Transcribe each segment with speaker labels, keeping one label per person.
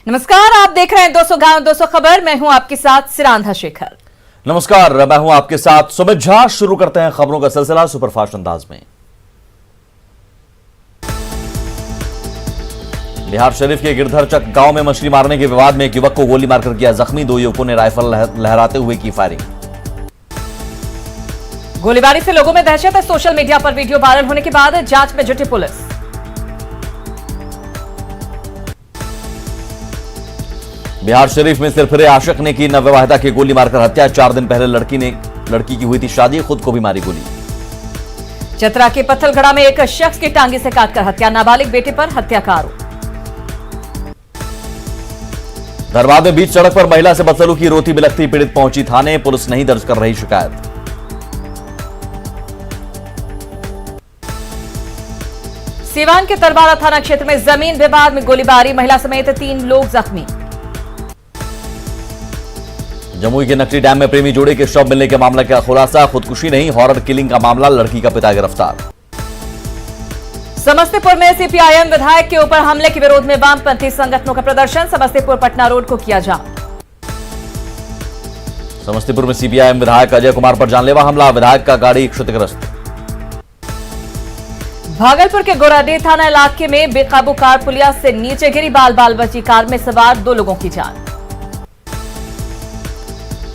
Speaker 1: नमस्कार, आप देख रहे हैं 200 गांव 200 खबर। मैं हूं आपके साथ सिरांधा शेखर।
Speaker 2: नमस्कार, मैं हूं आपके साथ सुमित झा। शुरू करते हैं खबरों का सिलसिला सुपरफास्ट अंदाज में। बिहार शरीफ के गिरधरचक गांव में मछली मारने के विवाद में एक युवक को गोली मारकर किया जख्मी। 2 युवकों ने राइफल लहराते हुए की फायरिंग।
Speaker 1: गोलीबारी से लोगों में दहशत है। सोशल मीडिया पर वीडियो वायरल होने के बाद जांच में जुटी पुलिस।
Speaker 2: बिहार शरीफ में सिरफिरे आशिक ने की नवविवाहिता की गोली मारकर हत्या। 4 दिन पहले लड़की की हुई थी शादी, खुद को भी मारी गोली।
Speaker 1: चतरा के पत्थलगढ़ा में एक शख्स की टांगी से काटकर हत्या। नाबालिग बेटे पर हत्या का आरोप।
Speaker 2: धनबाद में बीच सड़क पर महिला से बदसलूकी, रोती बिलखती पीड़ित पहुंची थाने। पुलिस नहीं दर्ज कर रही शिकायत।
Speaker 1: सीवान के तरवारा थाना क्षेत्र में जमीन विवाद में गोलीबारी, महिला समेत 3 लोग जख्मी।
Speaker 2: जमुई के नकली डैम में प्रेमी जोड़े के शव मिलने के मामले का खुलासा। खुदकुशी नहीं, हॉरर किलिंग का मामला। लड़की का पिता गिरफ्तार।
Speaker 1: समस्तीपुर में सीपीआईएम विधायक के ऊपर हमले के विरोध में वामपंथी संगठनों का प्रदर्शन। समस्तीपुर पटना रोड को किया जाम।
Speaker 2: समस्तीपुर में सीपीआईएम विधायक अजय कुमार पर जानलेवा हमला, विधायक का गाड़ी क्षतिग्रस्त।
Speaker 1: भागलपुर के गोराडीह थाना इलाके में बेकाबू कार पुलिया से नीचे गिरी, बाल बाल बची। कार में सवार 2 लोगों की जान।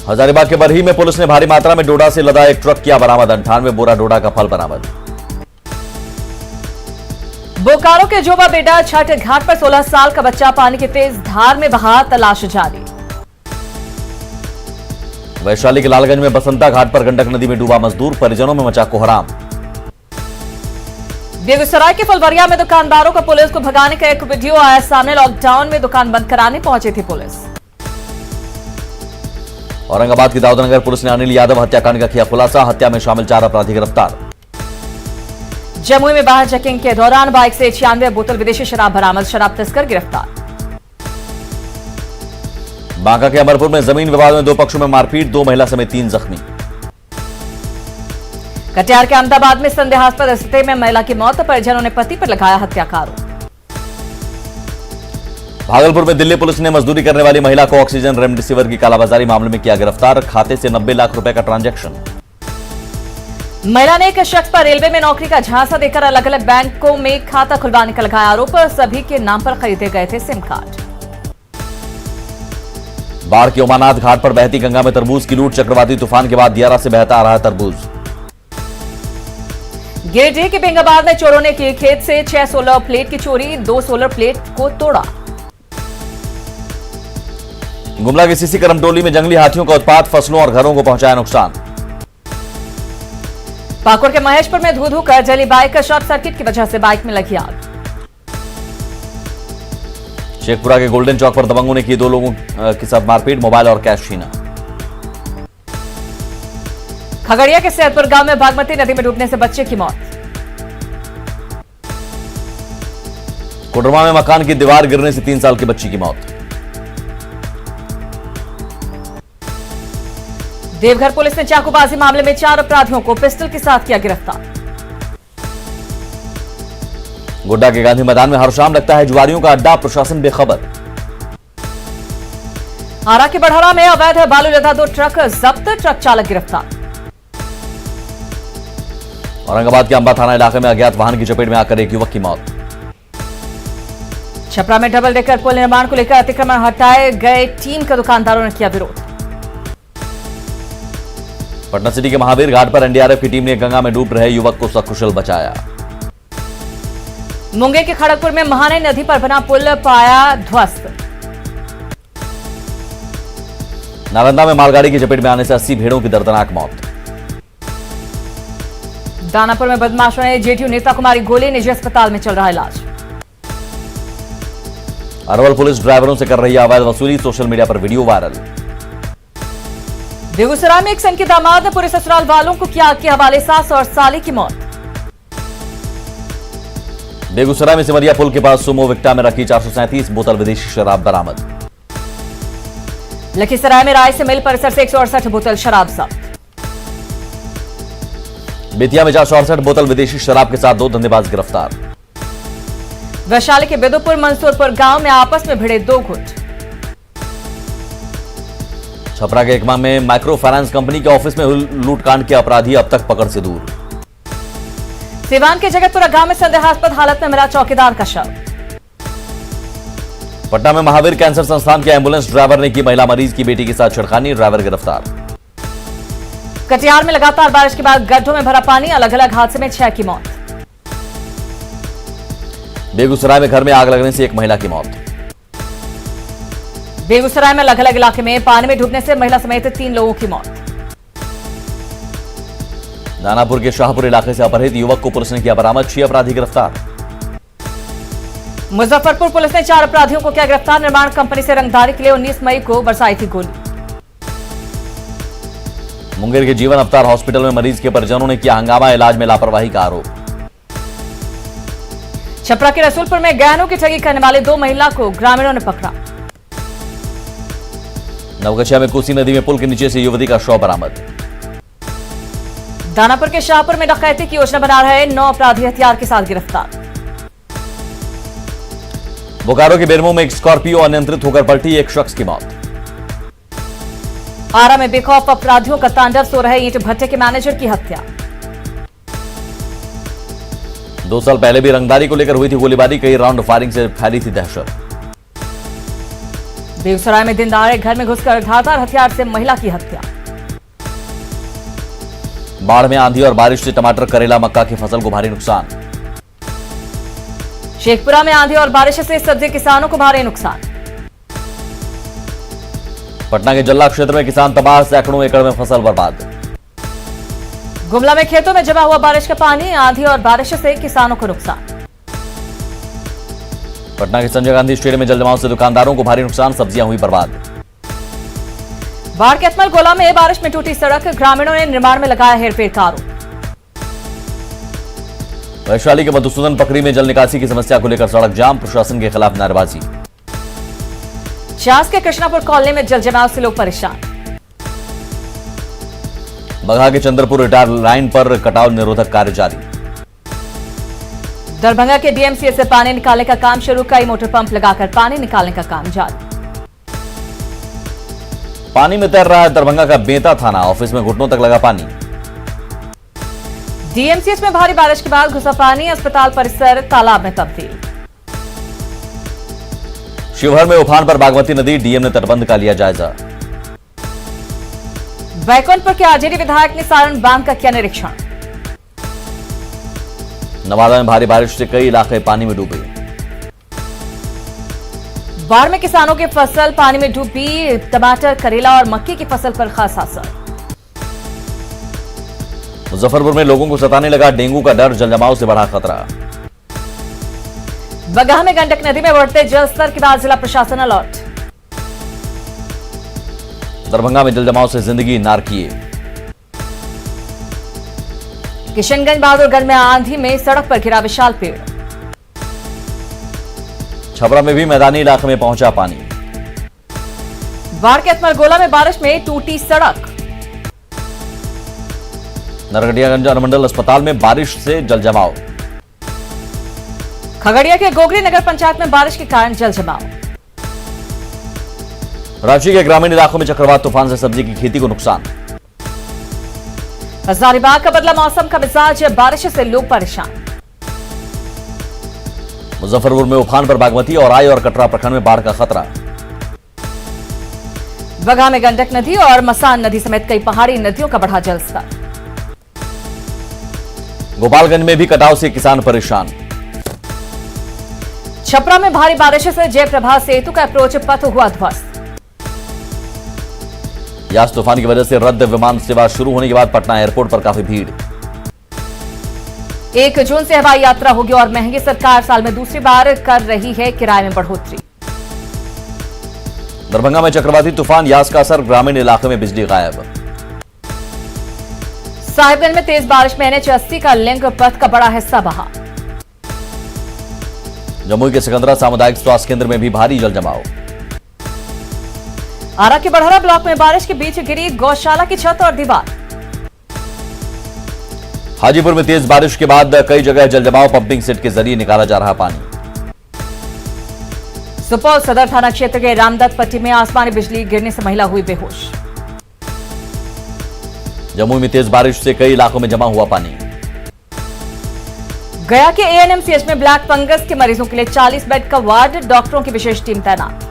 Speaker 2: हजारीबाग के बरही में पुलिस ने भारी मात्रा में डोडा से लदा एक ट्रक किया बरामद। 98 बोरा डोडा का फल बरामद।
Speaker 1: बोकारो के जोबा बेडा छठ घाट पर 16 साल का बच्चा पानी की तेज धार में बहा, तलाश जारी।
Speaker 2: वैशाली के लालगंज में बसंता घाट पर गंडक नदी में डूबा मजदूर, परिजनों में मचा कोहराम।
Speaker 1: बेगूसराय के फुलवरिया में दुकानदारों का पुलिस को भगाने का एक वीडियो आया सामने। लॉकडाउन में दुकान बंद कराने पहुंची थी पुलिस।
Speaker 2: औरंगाबाद की दाऊदनगर पुलिस ने अनिल यादव हत्याकांड का किया खुलासा। हत्या में शामिल 4 अपराधी गिरफ्तार।
Speaker 1: जमुई में वाहन चेकिंग के दौरान बाइक से 96 बोतल विदेशी शराब बरामद, शराब तस्कर गिरफ्तार।
Speaker 2: बांका के अमरपुर में जमीन विवाद में 2 पक्षों में मारपीट, 2 महिला समेत 3 जख्मी।
Speaker 1: कटिहार के अहमदाबाद में संदेहास्पद स्थिति में महिला की मौत, परिजनों ने पति पर लगाया हत्या का आरोप।
Speaker 2: भागलपुर में दिल्ली पुलिस ने मजदूरी करने वाली महिला को ऑक्सीजन रेमडेसिविर की कालाबाजारी मामले में किया गिरफ्तार। खाते से 90 लाख रुपए का ट्रांजैक्शन।
Speaker 1: महिला ने एक शख्स पर रेलवे में नौकरी का झांसा देकर अलग अलग बैंकों में खाता खुलवाने का लगाया आरोप। सभी के नाम पर खरीदे गए थे सिम कार्ड।
Speaker 2: बाढ़ के उमानाथ घाट पर बहती गंगा में तरबूज की लूट, चक्रवाती तूफान के बाद दियारा से बहता आ रहा तरबूज।
Speaker 1: गिरिडीह के बेंगाबाद में चोरों ने की खेत से 6 सोलर प्लेट की चोरी, 2 सोलर प्लेट को तोड़ा।
Speaker 2: गुमला की सीसी करमटोली में जंगली हाथियों का उत्पात, फसलों और घरों को पहुंचाया नुकसान।
Speaker 1: पाकुड़ के महेशपुर में धू धू कर जली बाइक, शॉर्ट सर्किट की वजह से बाइक में लगी आग।
Speaker 2: शेखपुरा के गोल्डन चौक पर दबंगों ने की 2 लोगों के साथ मारपीट, मोबाइल और कैश छीना।
Speaker 1: खगड़िया के सैदपुर गांव में बागमती नदी में डूबने से बच्चे की मौत।
Speaker 2: कोडरमा में मकान की दीवार गिरने से 3 साल की बच्ची की मौत।
Speaker 1: देवघर पुलिस ने चाकूबाजी मामले में 4 अपराधियों को पिस्टल के साथ किया गिरफ्तार।
Speaker 2: गोड्डा के गांधी मैदान में हर शाम लगता है जुआरियों का अड्डा, प्रशासन बेखबर।
Speaker 1: आरा के बढ़ौरा में अवैध बालू लदा 2 ट्रक जब्त, ट्रक चालक गिरफ्तार।
Speaker 2: औरंगाबाद के अंबा थाना इलाके में अज्ञात वाहन की चपेट में आकर एक युवक की मौत।
Speaker 1: छपरा में डबल डेकर पुल निर्माण को लेकर अतिक्रमण हटाए गए टीम का दुकानदारों ने किया विरोध।
Speaker 2: पटना सिटी के महावीर घाट पर एनडीआरएफ की टीम ने गंगा में डूब रहे युवक को सकुशल बचाया।
Speaker 1: मुंगेर के खड़गपुर में महानदी नदी पर बना पुल पाया ध्वस्त।
Speaker 2: नालंदा में मालगाड़ी की चपेट में आने से 80 भेड़ों की दर्दनाक मौत।
Speaker 1: दानापुर में बदमाशों ने जेडीयू नेता को मारी गोली, निजी अस्पताल में चल रहा इलाज।
Speaker 2: अरवल पुलिस ड्राइवरों से कर रही है अवैध वसूली, सोशल मीडिया पर वीडियो वायरल।
Speaker 1: बेगूसराय में एक सन के दामाद ने पूरे ससुराल वालों को किया आग के हवाले, सास और साली की मौत।
Speaker 2: बेगूसराय में सिमरिया पुल के पास सुमो विक्टा में रखी 437 बोतल विदेशी शराब बरामद।
Speaker 1: लखीसराय में राय से मिल परिसर से 168 बोतल शराब जब्त।
Speaker 2: बेतिया में 468 बोतल विदेशी शराब के साथ 2 धंधेबाज गिरफ्तार।
Speaker 1: वैशाली के बेदोपुर मंसूरपुर गांव में आपस में भिड़े 2 गुट।
Speaker 2: छपरा के एकमा में माइक्रो फाइनेंस कंपनी के ऑफिस में लूटकांड के अपराधी अब तक पकड़ से दूर।
Speaker 1: सिवान के जगतपुरा गांव में संदेहास्पद हालत में मिला चौकीदार का शव।
Speaker 2: पटना में महावीर कैंसर संस्थान के एम्बुलेंस ड्राइवर ने की महिला मरीज की बेटी के साथ छेड़खानी, ड्राइवर गिरफ्तार।
Speaker 1: कटिहार में लगातार बारिश के बाद गड्ढों में भरा पानी, अलग अलग हादसे में 6 की मौत।
Speaker 2: बेगूसराय में घर में आग लगने से एक महिला की मौत।
Speaker 1: बेगूसराय में अलग अलग इलाके में पानी में डूबने से महिला समेत 3 लोगों की मौत।
Speaker 2: दानापुर के शाहपुर इलाके से अपहृत युवक को पुलिस ने किया बरामद, 6 अपराधी गिरफ्तार।
Speaker 1: मुजफ्फरपुर पुलिस ने 4 अपराधियों को किया गिरफ्तार, निर्माण कंपनी से रंगदारी के लिए 19 मई को बरसाई थी गोली।
Speaker 2: मुंगेर के जीवन अवतार हॉस्पिटल में मरीज के परिजनों ने किया हंगामा, इलाज में लापरवाही का आरोप।
Speaker 1: छपरा के रसूलपुर में गहनों की ठगी करने वाले 2 महिला को ग्रामीणों ने पकड़ा।
Speaker 2: नवगछिया में कोसी नदी में पुल के नीचे से युवती का शव बरामद।
Speaker 1: दानापुर के शाहपुर में डकैती की योजना बना रहे 9 अपराधी हथियार के साथ गिरफ्तार।
Speaker 2: बोकारो के बेरमो में एक स्कॉर्पियो अनियंत्रित होकर पलटी, एक शख्स की मौत।
Speaker 1: आरा में बेखौफ अपराधियों का तांडव, सो रहे ईंट भट्टे के मैनेजर की हत्या।
Speaker 2: 2 साल पहले भी रंगदारी को लेकर हुई थी गोलीबारी, कई राउंड फायरिंग से फैली थी दहशत।
Speaker 1: बेगूसराय में दिन दहाड़े घर में घुसकर धारदार हथियार से महिला की हत्या।
Speaker 2: बाढ़ में आंधी और बारिश से टमाटर, करेला, मक्का की फसल को भारी नुकसान।
Speaker 1: शेखपुरा में आंधी और बारिश से सब्जी किसानों को भारी नुकसान।
Speaker 2: पटना के जल्ला क्षेत्र में किसान तबाह, सैकड़ों एकड़ में फसल बर्बाद।
Speaker 1: गुमला में खेतों में जमा हुआ बारिश का पानी, आंधी और बारिश से किसानों को नुकसान।
Speaker 2: पटना के संजय गांधी स्टेडियम में जलजमाव से दुकानदारों को भारी नुकसान, सब्जियां हुई बर्बाद।
Speaker 1: बाढ़ के अतमल गोला में बारिश में टूटी सड़क, ग्रामीणों ने निर्माण में लगाया हेरफेर का आरोप।
Speaker 2: वैशाली के मधुसूदन पकड़ी में जल निकासी की समस्या को लेकर सड़क जाम, प्रशासन के खिलाफ नारेबाजी।
Speaker 1: चास के कृष्णापुर कॉलोनी में जल जमाव से लोग परेशान।
Speaker 2: बगहा के चंद्रपुर रिटायर लाइन पर कटाव निरोधक कार्य जारी।
Speaker 1: दरभंगा के डीएमसीए से पानी निकालने का काम शुरू, कई मोटर पंप लगाकर पानी निकालने का काम जारी।
Speaker 2: पानी में तैर रहा है दरभंगा का बेंता थाना, ऑफिस में घुटनों तक लगा पानी।
Speaker 1: डीएमसीएच में भारी बारिश के बाद घुसा पानी, अस्पताल परिसर तालाब में तब्दील।
Speaker 2: शिवहर में उफान पर बागमती नदी, डीएम ने तटबंध का लिया जायजा।
Speaker 1: बैकुंठपुर के आरजेडी विधायक ने सारण बांध का किया निरीक्षण।
Speaker 2: नवादा में भारी बारिश से कई इलाके पानी में डूबे।
Speaker 1: बाढ़ में किसानों की फसल पानी में डूबी, टमाटर, करेला और मक्के की फसल पर खास असर।
Speaker 2: मुजफ्फरपुर में लोगों को सताने लगा डेंगू का डर, जलजमाव से बढ़ा खतरा।
Speaker 1: बगहा में गंडक नदी में बढ़ते जल स्तर के बाद जिला प्रशासन अलर्ट।
Speaker 2: दरभंगा में जलजमाव से जिंदगी नारकीय।
Speaker 1: किशनगंज बहादुरगंज में आंधी में सड़क पर गिरा विशाल पेड़।
Speaker 2: छपरा में भी मैदानी इलाके में पहुंचा पानी।
Speaker 1: बाढ़ के अतमलगोला में बारिश में टूटी सड़क।
Speaker 2: नरकटियागंज अनुमंडल अस्पताल में बारिश से जलजमाव।
Speaker 1: खगड़िया के गोगरी नगर पंचायत में बारिश के कारण जलजमाव।
Speaker 2: रांची के ग्रामीण इलाकों में चक्रवात तूफान से सब्जी की खेती को नुकसान।
Speaker 1: हजारीबाग का बदला मौसम का मिजाज, बारिश से लोग परेशान।
Speaker 2: मुजफ्फरपुर में उफान पर बागमती और आई और कटरा प्रखंड में बाढ़ का खतरा।
Speaker 1: बगहा में गंडक नदी और मसान नदी समेत कई पहाड़ी नदियों का बढ़ा जलस्तर।
Speaker 2: गोपालगंज में भी कटाव से किसान परेशान।
Speaker 1: छपरा में भारी बारिश से जयप्रभा सेतु का अप्रोच पथ हुआ ध्वस्त।
Speaker 2: यास तूफान की वजह से रद्द विमान सेवा शुरू होने के बाद पटना एयरपोर्ट पर काफी भीड़।
Speaker 1: 1 जून से हवाई यात्रा होगी और महंगी, सरकार साल में दूसरी बार कर रही है किराए में बढ़ोतरी।
Speaker 2: दरभंगा में चक्रवाती तूफान यास का असर, ग्रामीण इलाके में बिजली गायब।
Speaker 1: साहिबगंज में तेज बारिश में NH80 का लिंक पथ का बड़ा हिस्सा बहा।
Speaker 2: जमुई के सिकंदरा सामुदायिक स्वास्थ्य केंद्र में भी भारी जलजमाव।
Speaker 1: आरा के बढ़हरा ब्लॉक में बारिश के बीच गिरी गौशाला की छत और दीवार।
Speaker 2: हाजीपुर में तेज बारिश के बाद कई जगह जलजमाव, पंपिंग सेट के जरिए निकाला जा रहा पानी।
Speaker 1: सुपौल सदर थाना क्षेत्र के रामदत्त पट्टी में आसमानी बिजली गिरने से महिला हुई बेहोश।
Speaker 2: जमुई में तेज बारिश से कई इलाकों में जमा हुआ पानी।
Speaker 1: गया के एएनएमसीएच में ब्लैक फंगस के मरीजों के लिए 40 बेड का वार्ड, डॉक्टरों की विशेष टीम तैनात।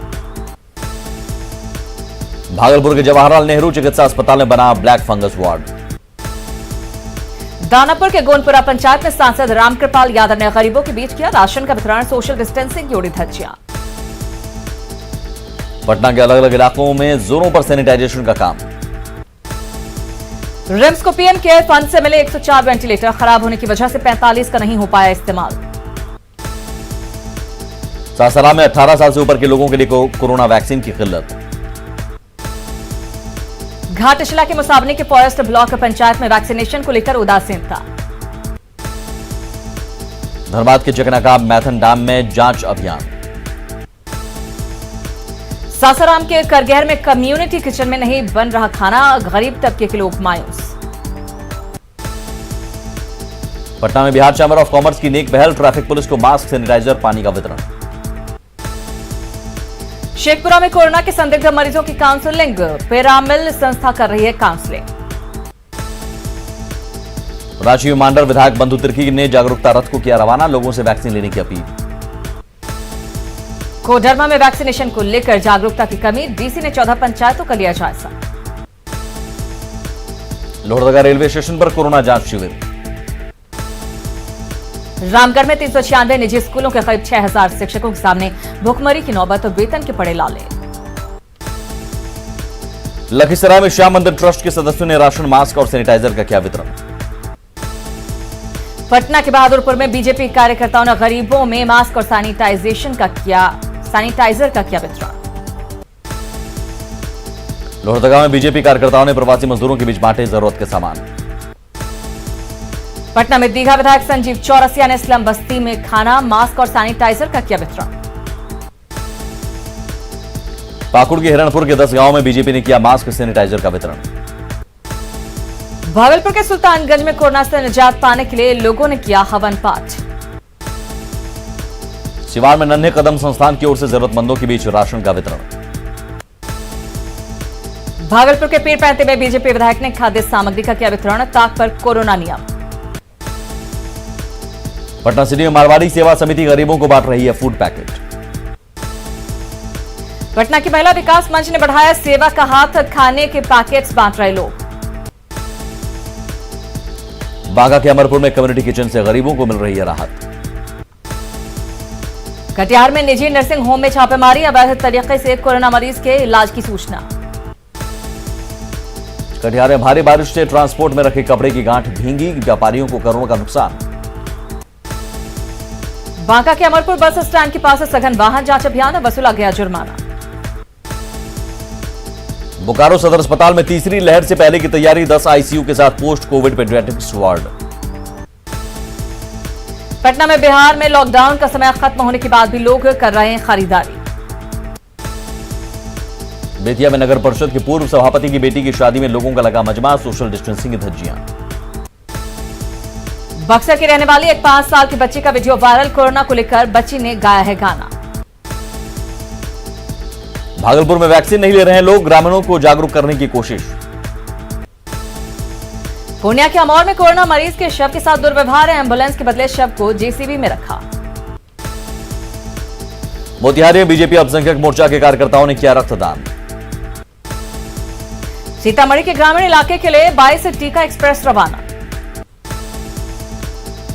Speaker 2: भागलपुर के जवाहरलाल नेहरू चिकित्सा अस्पताल में बना ब्लैक फंगस वार्ड।
Speaker 1: दानापुर के गोंदपुरा पंचायत में सांसद रामकृपाल यादव ने गरीबों के बीच किया राशन का वितरण, सोशल डिस्टेंसिंग की उड़ी धज्जियां।
Speaker 2: पटना के अलग अलग इलाकों में जोरों पर सैनिटाइजेशन का काम।
Speaker 1: रिम्स को पीएम केयर फंड से मिले 104 वेंटिलेटर, खराब होने की वजह से 45 का नहीं हो पाया इस्तेमाल।
Speaker 2: सासाराम में 18 साल से ऊपर के लोगों के लिए कोरोना वैक्सीन की किल्लत।
Speaker 1: घाटशिला के मुसाबनी के फॉरेस्ट ब्लॉक पंचायत में वैक्सीनेशन को लेकर उदासीनता।
Speaker 2: धनबाद के चकनाकाब मैथन डैम में जांच अभियान।
Speaker 1: सासाराम के करगहर में कम्युनिटी किचन में नहीं बन रहा खाना, गरीब तबके के लोग मायूस।
Speaker 2: पटना में बिहार चैंबर ऑफ कॉमर्स की नेक पहल, ट्रैफिक पुलिस को मास्क, सैनिटाइजर, पानी का वितरण।
Speaker 1: शेखपुरा में कोरोना के संदिग्ध मरीजों की काउंसलिंग, पिरामिल संस्था कर रही है काउंसलिंग।
Speaker 2: रांची में मांडर विधायक बंधु तिर्की ने जागरूकता रथ को किया रवाना, लोगों से वैक्सीन लेने की अपील।
Speaker 1: कोडरमा में वैक्सीनेशन को लेकर जागरूकता की कमी, डीसी ने 14 पंचायतों का लिया जायजा।
Speaker 2: लोहरदगा रेलवे स्टेशन पर कोरोना जांच शिविर।
Speaker 1: रामगढ़ में 396 निजी स्कूलों के करीब 6000 शिक्षकों के सामने भुखमरी की नौबत, वेतन के पड़े लाले।
Speaker 2: लखीसराय में श्याम मंदिर ट्रस्ट के सदस्यों ने राशन, मास्क और सैनिटाइजर का किया वितरण।
Speaker 1: पटना के बहादुरपुर में बीजेपी कार्यकर्ताओं ने गरीबों में मास्क और सैनिटाइजर का किया वितरण।
Speaker 2: लोहरदगा में बीजेपी कार्यकर्ताओं ने प्रवासी मजदूरों के बीच बांटे जरूरत के सामान।
Speaker 1: पटना में दीघा विधायक संजीव चौरसिया ने स्लम बस्ती में खाना, मास्क और सैनिटाइजर का किया वितरण।
Speaker 2: पाकुड़ के हिरणपुर के 10 गांवों में बीजेपी ने किया मास्क, सैनिटाइजर का वितरण।
Speaker 1: भागलपुर के सुल्तानगंज में कोरोना से निजात पाने के लिए लोगों ने किया हवन पाठ।
Speaker 2: सिवान में नन्हे कदम संस्थान की ओर से जरूरतमंदों के बीच राशन का वितरण।
Speaker 1: भागलपुर के पीर पैंती में बीजेपी विधायक ने खाद्य सामग्री का किया वितरण, ताक पर कोरोना नियम।
Speaker 2: पटना सिटी में मारवाड़ी सेवा समिति गरीबों को बांट रही है फूड पैकेट।
Speaker 1: पटना की महिला विकास मंच ने बढ़ाया सेवा का हाथ, खाने के पैकेट्स बांट रहे लोग।
Speaker 2: बांका के अमरपुर में कम्युनिटी किचन से गरीबों को मिल रही है राहत।
Speaker 1: कटिहार में निजी नर्सिंग होम में छापेमारी, अवैध तरीके से कोरोना मरीज के इलाज की सूचना।
Speaker 2: कटिहार में भारी बारिश से ट्रांसपोर्ट में रखे कपड़े की गांठ भींगी, व्यापारियों को करोड़ों का नुकसान।
Speaker 1: बांका के अमरपुर बस स्टैंड के पास सघन वाहन जांच अभियान, वसूला गया जुर्माना।
Speaker 2: बोकारो सदर अस्पताल में तीसरी लहर से पहले की तैयारी, 10 आईसीयू के साथ post covid paediatrics ward.
Speaker 1: Patna में बिहार में लॉकडाउन का समय खत्म होने के बाद भी लोग कर रहे हैं खरीदारी।
Speaker 2: बेतिया में नगर परिषद के पूर्व सभापति की बेटी की शादी में लोगों का लगा मजमा, सोशल डिस्टेंसिंग की धज्जियां।
Speaker 1: बक्सर की रहने वाली एक 5 साल की बच्ची का वीडियो वायरल, कोरोना को लेकर बच्ची ने गाया है गाना।
Speaker 2: भागलपुर में वैक्सीन नहीं ले रहे हैं लोग, ग्रामीणों को जागरूक करने की कोशिश।
Speaker 1: पूर्णिया के अमौर में कोरोना मरीज के शव के साथ दुर्व्यवहार, एम्बुलेंस के बदले शव को जेसीबी में रखा।
Speaker 2: मोतिहारी में बीजेपी अल्पसंख्यक मोर्चा के कार्यकर्ताओं ने किया रक्तदान।
Speaker 1: सीतामढ़ी के ग्रामीण इलाके के लिए 22 टीका एक्सप्रेस रवाना।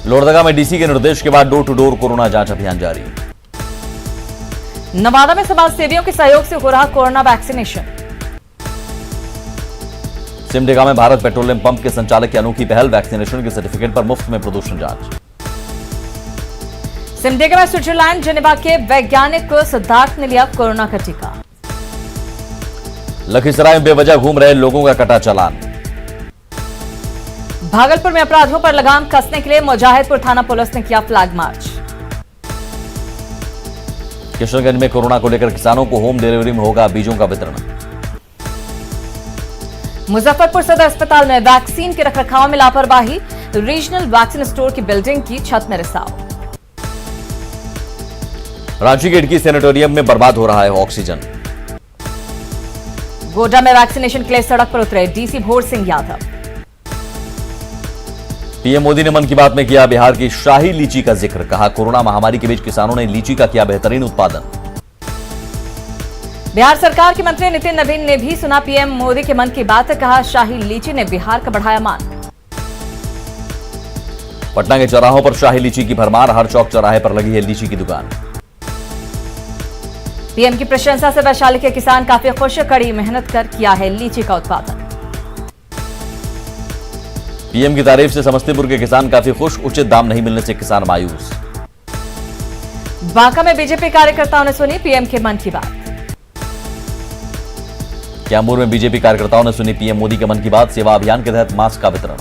Speaker 2: लोहरदगा में डीसी के निर्देश के बाद डोर टू डोर कोरोना जांच अभियान जारी।
Speaker 1: नवादा में समाज सेवियों के सहयोग से हो रहा कोरोना वैक्सीनेशन।
Speaker 2: सिमडेगा में भारत पेट्रोलियम पंप के संचालक की अनोखी पहल, वैक्सीनेशन के सर्टिफिकेट पर मुफ्त में प्रदूषण जांच।
Speaker 1: सिमडेगा में स्विट्जरलैंड जेनेवा के वैज्ञानिक सिद्धार्थ ने लिया कोरोना का टीका।
Speaker 2: लखीसराय में बेवजह घूम रहे लोगों का कटा चालान।
Speaker 1: भागलपुर में अपराधियों पर लगाम कसने के लिए मुजाहिदपुर थाना पुलिस ने किया फ्लैग मार्च।
Speaker 2: किशनगंज में कोरोना को लेकर किसानों को होम डिलीवरी में होगा बीजों का वितरण।
Speaker 1: मुजफ्फरपुर सदर अस्पताल में वैक्सीन के रखरखाव में लापरवाही, रीजनल वैक्सीन स्टोर की बिल्डिंग की छत में रिसाव।
Speaker 2: रांची के इटकी सैनिटोरियम में बर्बाद हो रहा है ऑक्सीजन।
Speaker 1: गोड्डा में वैक्सीनेशन के लिए सड़क पर उतरे डीसी भोर सिंह यादव।
Speaker 2: पीएम मोदी ने मन की बात में किया बिहार की शाही लीची का जिक्र। कहा कोरोना महामारी के बीच किसानों ने लीची का किया बेहतरीन उत्पादन।
Speaker 1: बिहार सरकार के मंत्री नितिन नवीन ने भी सुना पीएम मोदी के मन की बात। कहा शाही लीची ने बिहार का बढ़ाया मान।
Speaker 2: पटना के चौराहों पर शाही लीची की भरमार। हर चौक चौराहे पर लगी है लीची की दुकान।
Speaker 1: पीएम की प्रशंसा से वैशाली के किसान काफी खुश। कड़ी मेहनत कर किया है लीची का उत्पादन।
Speaker 2: पीएम की तारीफ से समस्तीपुर के किसान काफी खुश। उचित दाम नहीं मिलने से किसान मायूस।
Speaker 1: बांका में बीजेपी कार्यकर्ताओं ने सुनी पीएम के मन की बात।
Speaker 2: कैमूर में बीजेपी कार्यकर्ताओं ने सुनी पीएम मोदी के मन की बात। सेवा अभियान के तहत मास्क का वितरण।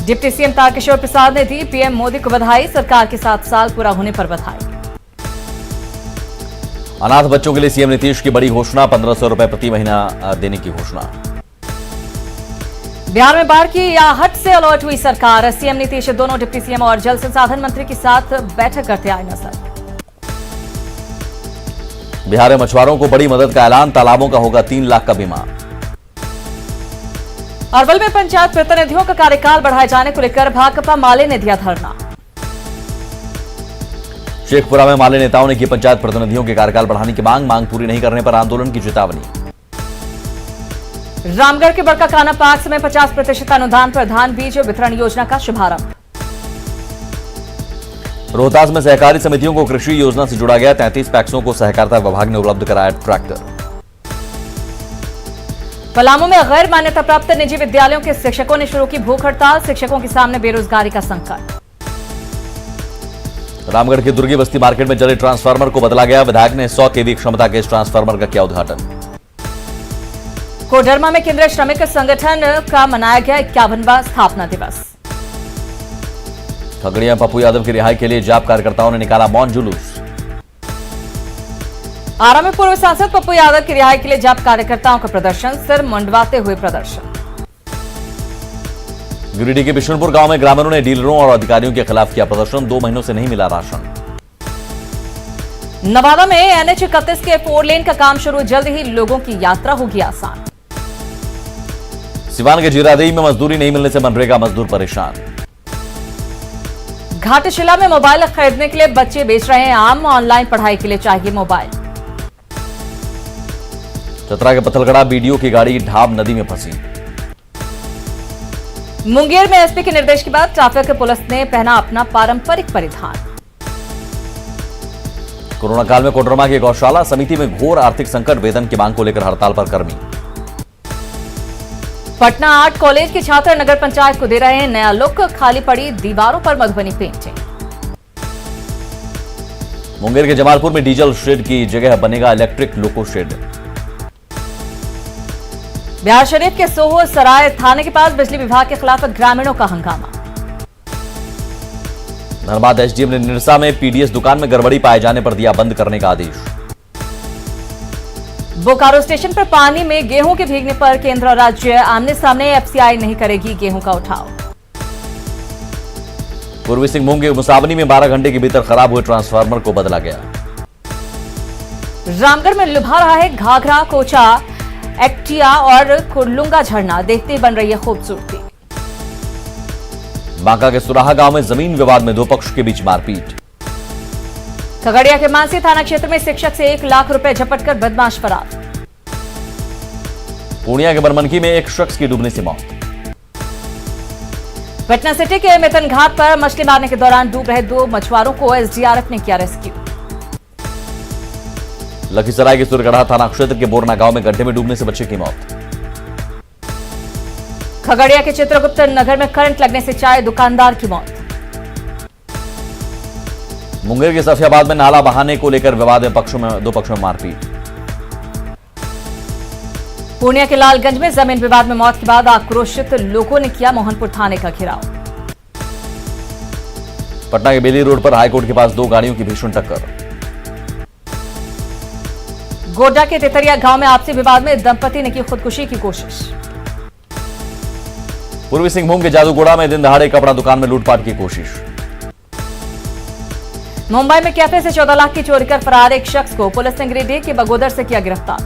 Speaker 1: डिप्टी सीएम तारकिशोर प्रसाद ने दी पीएम मोदी को बधाई। सरकार के 7 साल पूरा होने पर बधाई।
Speaker 2: अनाथ बच्चों के लिए सीएम नीतीश की बड़ी घोषणा। 1500 रुपए प्रति महीना देने की घोषणा।
Speaker 1: बिहार में बाढ़ की आहट से अलर्ट हुई सरकार। सीएम नीतीश दोनों डिप्टी सीएम और जल संसाधन मंत्री के साथ बैठक करते आए नजर।
Speaker 2: बिहार में मछुआरों को बड़ी मदद का ऐलान। तालाबों का होगा 3 लाख का बीमा।
Speaker 1: अरवल में पंचायत प्रतिनिधियों का कार्यकाल बढ़ाए जाने को लेकर भाकपा माले ने दिया धरना।
Speaker 2: शेखपुरा में माले नेताओं ने की पंचायत प्रतिनिधियों के कार्यकाल बढ़ाने की मांग पूरी नहीं करने पर आंदोलन की चेतावनी।
Speaker 1: रामगढ़ के बड़का काना पार्क में 50% अनुदान पर धान बीज वितरण योजना का शुभारंभ।
Speaker 2: रोहतास में सहकारी समितियों को कृषि योजना से जोड़ा गया। 33 पैक्सों को सहकारिता विभाग ने उपलब्ध कराया ट्रैक्टर।
Speaker 1: पलामू में गैर मान्यता प्राप्त निजी विद्यालयों के शिक्षकों ने शुरू की भूख हड़ताल। शिक्षकों के सामने बेरोजगारी का संकट।
Speaker 2: रामगढ़ के दुर्गी बस्ती मार्केट में जले ट्रांसफार्मर को बदला गया। विधायक ने 100 केवी क्षमता के इस ट्रांसफार्मर का किया उद्घाटन।
Speaker 1: कोडरमा में केंद्रीय श्रमिक संगठन का मनाया गया 51वां स्थापना दिवस।
Speaker 2: खगड़िया पप्पू यादव की रिहाई के लिए जाप कार्यकर्ताओं ने निकाला मौन जुलूस।
Speaker 1: आरा में पूर्व सांसद पप्पू यादव की रिहाई के लिए जाप कार्यकर्ताओं का प्रदर्शन। सिर मुंडवाते हुए प्रदर्शन।
Speaker 2: गिरिडीह के बिशनपुर गांव में ग्रामीणों ने डीलरों और अधिकारियों के खिलाफ किया प्रदर्शन। 2 महीनों से नहीं मिला राशन।
Speaker 1: नवादा में NH 31 के 4 लेन का काम शुरू। जल्द ही लोगों की यात्रा होगी आसान।
Speaker 2: सिवान के जीरादेई में मजदूरी नहीं मिलने से मनरेगा मजदूर परेशान।
Speaker 1: घाटशिला में मोबाइल खरीदने के लिए बच्चे बेच रहे हैं आम। ऑनलाइन पढ़ाई के लिए चाहिए मोबाइल।
Speaker 2: चतरा के पत्थलगड़ा बीडीओ की गाड़ी ढाब नदी में फंसी।
Speaker 1: मुंगेर में एसपी के निर्देश के बाद ट्रैफिक पुलिस ने पहना अपना पारंपरिक परिधान।
Speaker 2: कोरोना काल में कोडरमा की गौशाला समिति में घोर आर्थिक संकट। वेतन की मांग को लेकर हड़ताल पर कर्मी। पटना
Speaker 1: आर्ट कॉलेज के छात्र नगर पंचायत को दे रहे हैं नया लुक। खाली पड़ी दीवारों पर मधुबनी पेंटिंग।
Speaker 2: मुंगेर के जमालपुर में डीजल शेड की जगह बनेगा electric loco shed.
Speaker 1: Bihar Sharif के सोहो सराय थाने के पास बिजली विभाग के खिलाफ ग्रामीणों का हंगामा।
Speaker 2: धनबाद एसडीएम ने निरसा में पीडीएस दुकान में गड़बड़ी पाए जाने पर दिया बंद करने का आदेश। बोकारो स्टेशन पर पानी में गेहूं के भीगने पर केंद्र और राज्य आमने सामने। एफसीआई नहीं करेगी गेहूं का उठाव। पूर्वी सिंहभूम के मुसाबनी में 12 घंटे के भीतर खराब हुए ट्रांसफार्मर को बदला गया। रामगढ़ में लुभा रहा है घाघरा, कोचा, एक्टिया और कुरलुंगा झरना। देखते बन रही है खूबसूरती। बांका के सुराहा गांव में जमीन विवाद में 2 पक्ष के बीच मारपीट। खगड़िया के मानसी थाना क्षेत्र में शिक्षक से 1 लाख रुपए झपट कर बदमाश फरार। पूर्णिया के बनमनखी में एक शख्स की डूबने से मौत। पटना सिटी के मेतन घाट पर मछली मारने के दौरान डूब रहे 2 मछुआरों को एसडीआरएफ ने किया रेस्क्यू। लखीसराय के सुरगढ़ा थाना क्षेत्र के बोरना गांव में गड्ढे में डूबने से बच्चे की मौत। खगड़िया के चित्रगुप्त नगर में करंट लगने से चाय दुकानदार की मौत। मुंगेर के सफियाबाद में नाला बहाने को लेकर विवाद में 2 पक्षों में मारपीट। पूर्णिया के लालगंज में जमीन विवाद में मौत के बाद आक्रोशित लोगों ने किया मोहनपुर थाने का घेराव। पटना के बेली रोड पर हाईकोर्ट के पास 2 गाड़ियों की भीषण टक्कर। गोड्डा के तेतरिया गांव में आपसी विवाद में दंपति ने की खुदकुशी की कोशिश। पूर्वी सिंहभूम के जादूगोड़ा में दिन दहाड़े कपड़ा दुकान में लूटपाट की कोशिश। मुंबई में कैफे से 14 लाख की चोरी कर फरार एक शख्स को पुलिस ने गिरिडीह के बगोदर से किया गिरफ्तार।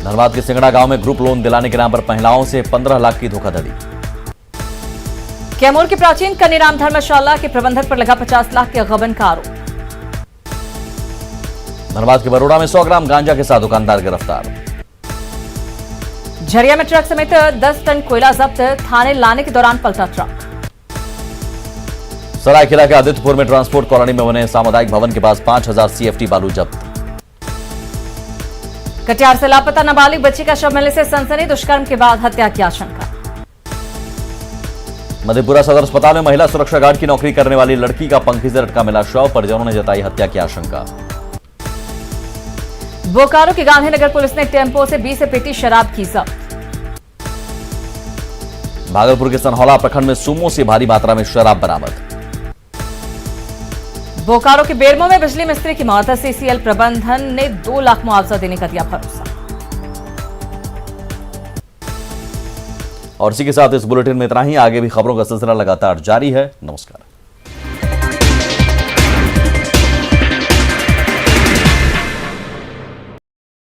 Speaker 2: धनबाद के सिंगड़ा गांव में ग्रुप लोन दिलाने के नाम पर महिलाओं से 15 लाख की धोखाधड़ी।
Speaker 1: कैमूर की प्राचीन कन्नीराम धर्मशाला के प्रबंधक पर लगा 50 लाख के गबन का आरोप।
Speaker 2: धनबाद के बरोड़ा में 100 ग्राम गांजा के साथ दुकानदार गिरफ्तार।
Speaker 1: झरिया में ट्रक समेत 10 टन कोयला जब्त, थाने लाने के दौरान पलटा ट्रक।
Speaker 2: सरायकेला के आदित्यपुर में ट्रांसपोर्ट कॉलोनी में बने सामुदायिक भवन के पास 5000 CFT बालू जब्त।
Speaker 1: कटिहार से लापता नाबालिग बच्ची का शव मिलने से सनसनी, दुष्कर्म के बाद हत्या की आशंका।
Speaker 2: मधेपुरा सदर अस्पताल में महिला सुरक्षा गार्ड की नौकरी करने वाली लड़की का पंखी से लटका मिला शव, परिजनों ने जताई हत्या की आशंका।
Speaker 1: बोकारो की गांधीनगर पुलिस ने टेम्पो से 20 पेटी शराब की जब्त।
Speaker 2: भागलपुर के सनहौला प्रखंड में सुमो से भारी मात्रा में शराब बरामद।
Speaker 1: बोकारो के बेरमो में बिजली मिस्त्री की मौत, CCL प्रबंधन ने 2 लाख मुआवजा देने का दिया भरोसा।
Speaker 2: और इसी के साथ इस बुलेटिन में इतना ही। आगे भी खबरों का सिलसिला लगातार जारी है। नमस्कार।